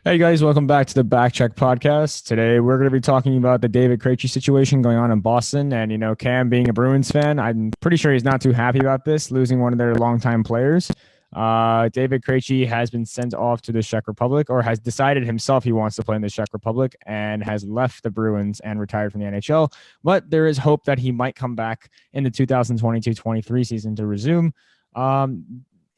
Hey guys, welcome back to the Backcheck podcast. Today we're going to be talking about the David Krejci situation going on in Boston. And, Cam being a Bruins fan, I'm pretty sure he's not too happy about this, losing one of their longtime players. David Krejci has been sent off to the Czech Republic, or has decided himself he wants to play in the Czech Republic, and has left the Bruins and retired from the NHL. But there is hope that he might come back in the 2022-23 season to resume.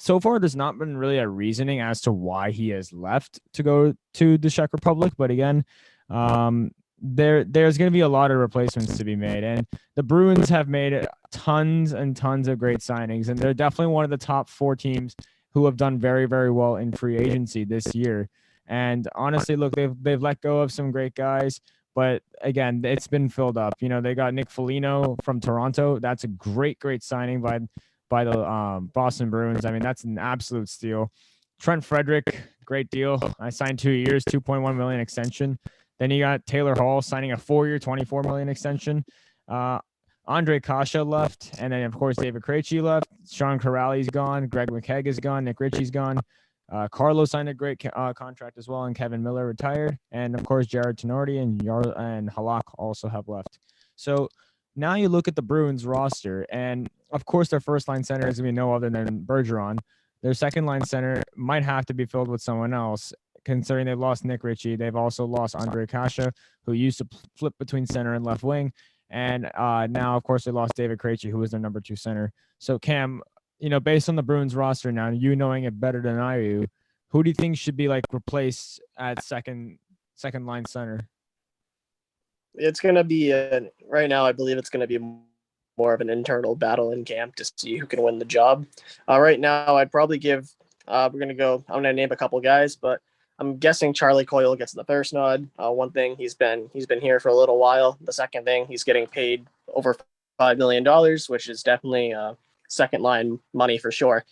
So far, there's not been really a reasoning as to why he has left to go to the Czech Republic. But again, there's going to be a lot of replacements to be made. And the Bruins have made tons and tons of great signings. And they're definitely one of the top four teams who have done very, very well in free agency this year. And honestly, look, they've let go of some great guys. But again, it's been filled up. They got Nick Foligno from Toronto. That's a great, great signing by the Boston Bruins. I mean, that's an absolute steal. Trent Frederick, great deal. I signed 2 years, $2.1 million extension. Then you got Taylor Hall signing a 4-year, $24 million extension. Andre Kasha left, and then of course David Krejci left. Sean Corrali's gone. Greg McKegg is gone. Nick Ritchie's gone. Carlo signed a great contract as well, and Kevin Miller retired. And of course Jared Tenorti and Halak also have left. So now you look at the Bruins roster, and of course their first line center is going to be no other than Bergeron. Their second line center might have to be filled with someone else, considering they've lost Nick Ritchie. They've also lost Andre Kasha, who used to flip between center and left wing. And now, of course, they lost David Krejci, who was their number 2 center. So, Cam, based on the Bruins roster now, you knowing it better than I do, who do you think should be replaced at second line center? It's going to be right now. I believe it's going to be more of an internal battle in camp to see who can win the job. Right now, I'd probably give. I'm going to name a couple guys, but I'm guessing Charlie Coyle gets the first nod. One thing, he's been here for a little while. The second thing, he's getting paid over $5 million, which is definitely second line money for sure.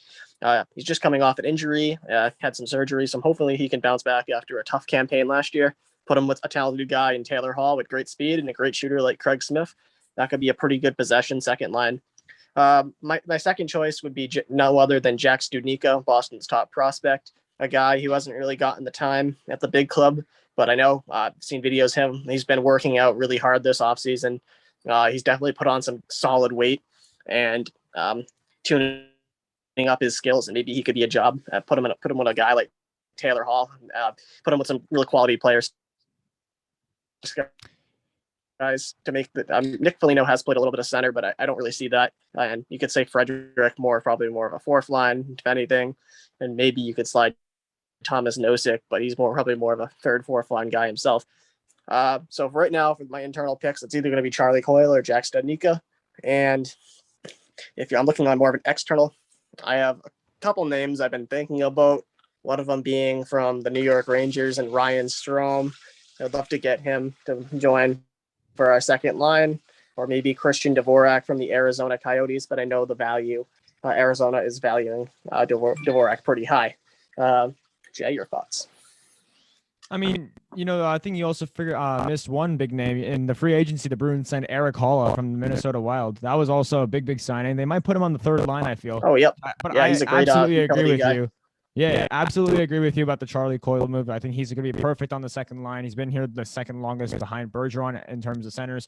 He's just coming off an injury, had some surgery, so hopefully he can bounce back after a tough campaign last year. Put him with a talented guy in Taylor Hall with great speed and a great shooter like Craig Smith. That could be a pretty good possession second line. My second choice would be no other than Jack Studnicka, Boston's top prospect, a guy who hasn't really gotten the time at the big club, but I know I've seen videos of him. He's been working out really hard this offseason. He's definitely put on some solid weight and tuning up his skills, and maybe he could be a job. Put him with a guy like Taylor Hall. Put him with some really quality players. Guys to make the Nick Foligno has played a little bit of center, but I don't really see that. And you could say Frederick probably more of a fourth line, if anything, and maybe you could slide Thomas Nosek, but he's probably more of a third, fourth line guy himself. So right now, for my internal picks, it's either going to be Charlie Coyle or Jack Studnicka. And if I'm looking on more of an external, I have a couple names I've been thinking about. One of them being from the New York Rangers and Ryan Strome. I'd love to get him to join for our second line, or maybe Christian Dvorak from the Arizona Coyotes, but I know the value. Arizona is valuing Dvorak pretty high. Jay, your thoughts? I mean, I think you also missed one big name in the free agency. The Bruins signed Eric Halla from the Minnesota Wild. That was also a big signing. They might put him on the third line, I feel. Oh, yep. But yeah, he's a great absolutely agree with guy. you. Yeah, absolutely agree with you about the Charlie Coyle move. I think he's going to be perfect on the second line. He's been here the second longest behind Bergeron in terms of centers.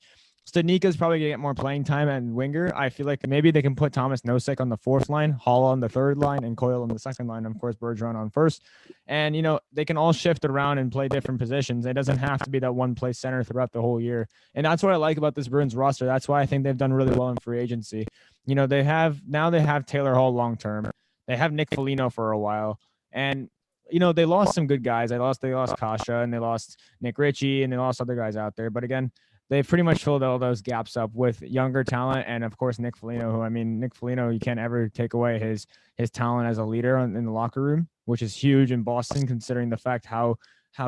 Studnicka is probably going to get more playing time and winger. I feel like maybe they can put Thomas Nosek on the fourth line, Hall on the third line, and Coyle on the second line. And of course, Bergeron on first. And, they can all shift around and play different positions. It doesn't have to be that one place center throughout the whole year. And that's what I like about this Bruins roster. That's why I think they've done really well in free agency. They have Taylor Hall long-term. They have Nick Foligno for a while. And, they lost some good guys. They lost Kasha, and they lost Nick Ritchie, and they lost other guys out there. But again, they've pretty much filled all those gaps up with younger talent, and of course Nick Foligno, Nick Foligno, you can't ever take away his talent as a leader in the locker room, which is huge in Boston, considering the fact how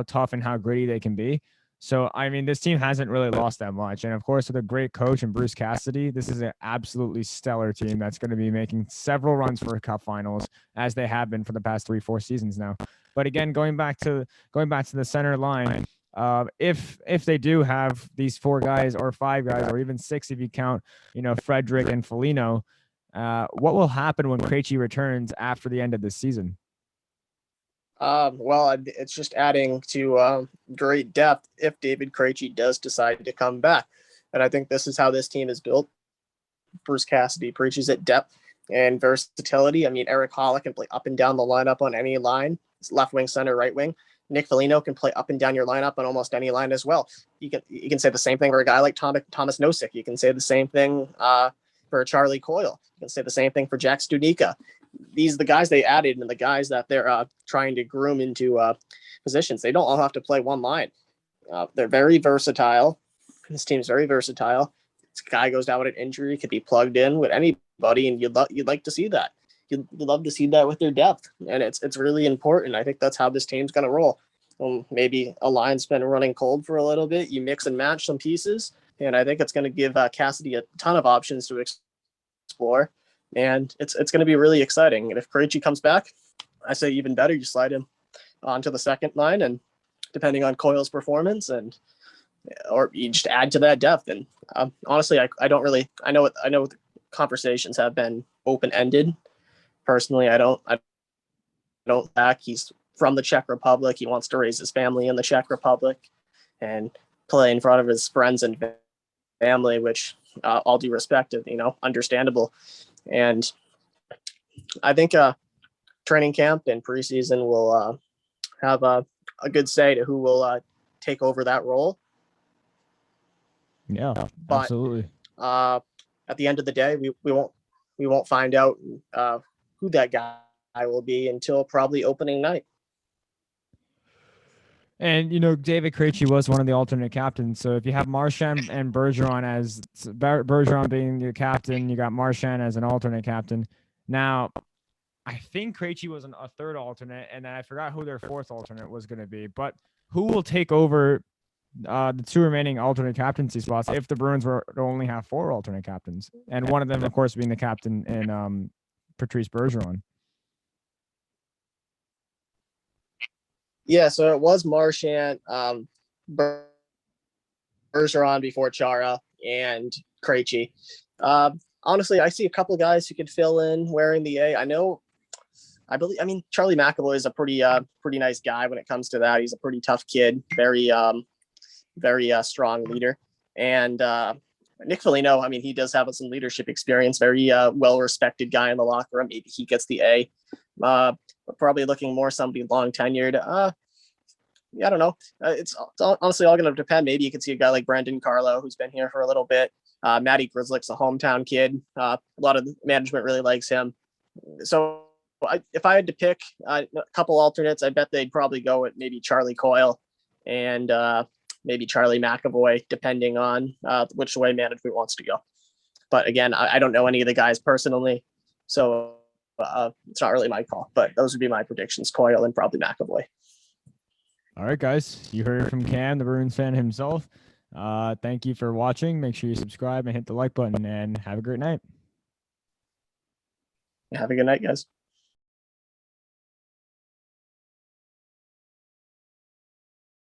tough and how gritty they can be. So, this team hasn't really lost that much. And, of course, with a great coach and Bruce Cassidy, this is an absolutely stellar team that's going to be making several runs for cup finals, as they have been for the past 3-4 seasons now. But, again, going back to the center line, if they do have these 4 guys or 5 guys or even 6 if you count, Frederick and Foligno, what will happen when Krejci returns after the end of this season? Well, it's just adding to great depth if David Krejci does decide to come back. And I think this is how this team is built. Bruce Cassidy preaches at depth and versatility. I mean, Eric Holla can play up and down the lineup on any line. It's left wing, center, right wing. Nick Foligno can play up and down your lineup on almost any line as well. You can say the same thing for a guy like Thomas Nosek. You can say the same thing for Charlie Coyle. You can say the same thing for Jack Studnicka. These are the guys they added and the guys that they're trying to groom into positions. They don't all have to play one line. They're very versatile. This team's very versatile. This guy goes down with an injury, could be plugged in with anybody, and you'd like to see that. You'd love to see that with their depth, and it's really important. I think that's how this team's going to roll. Maybe a line's been running cold for a little bit. You mix and match some pieces, and I think it's going to give Cassidy a ton of options to explore, and it's going to be really exciting. And if Krejci comes back, I say even better. You slide him onto the second line, and depending on Coyle's performance, or you just add to that depth. And honestly, I don't really. I know the conversations have been open ended. Personally, I don't back. He's from the Czech Republic. He wants to raise his family in the Czech Republic and play in front of his friends and family, which all due respect of, understandable. And I think training camp and preseason will have a good say to who will take over that role. Yeah, but, absolutely. At the end of the day, we won't find out who that guy will be until probably opening night. And, David Krejci was one of the alternate captains. So if you have Marchand and Bergeron as Bergeron being your captain, you got Marchand as an alternate captain. Now, I think Krejci was a third alternate, and then I forgot who their fourth alternate was going to be. But who will take over the two remaining alternate captaincy spots if the Bruins were to only have four alternate captains? And one of them, of course, being the captain in Patrice Bergeron. Yeah, so it was Marchand, Bergeron before Chara, and Krejci. Honestly, I see a couple of guys who could fill in wearing the A. I mean, Charlie McAvoy is a pretty nice guy when it comes to that. He's a pretty tough kid, very strong leader. And Nick Foligno, I mean, he does have some leadership experience, very well-respected guy in the locker room. Maybe he gets the A. But probably looking more somebody long tenured. I don't know. It's honestly all going to depend. Maybe you could see a guy like Brendan Carlo, who's been here for a little bit. Matty Grzelcyk's a hometown kid. A lot of the management really likes him. So if I had to pick a couple alternates, I bet they'd probably go with maybe Charlie Coyle and maybe Charlie McAvoy, depending on which way management wants to go. But again, I don't know any of the guys personally, so it's not really my call. But those would be my predictions: Coyle and probably McAvoy. All right, guys, you heard it from Cam, the Bruins fan himself. Thank you for watching. Make sure you subscribe and hit the like button, and have a great night. Have a good night, guys.